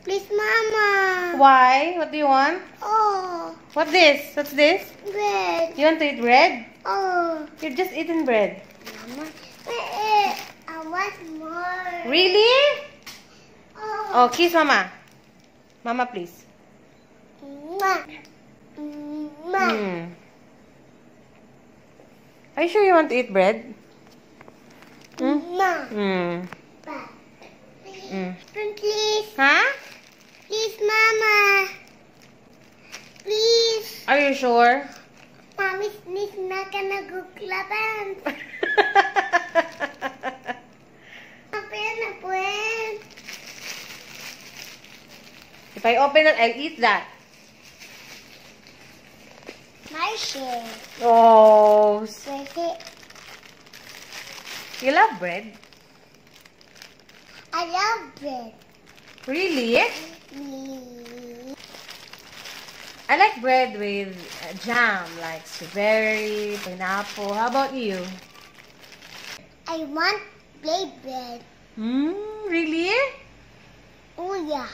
Please, Mama. Why? What do you want? Oh. What's this? What's this? Bread. You want to eat bread? Oh. You're just eating bread. Mama. I want more. Really? Oh. Oh, kiss Mama. Mama, please. Mwah. Mwah. Hmm. Are you sure you want to eat bread? Hmm? Mwah. Hmm. Please. Huh? Please, Mama. Please. Are you sure? Mommy's not gonna go clubban. If I open it, I'll eat that. My share. Oh, Where's it? you love bread? I love bread. Really? I like bread with jam, like strawberry, pineapple. How about you? I want plain bread. Really? Oh yeah.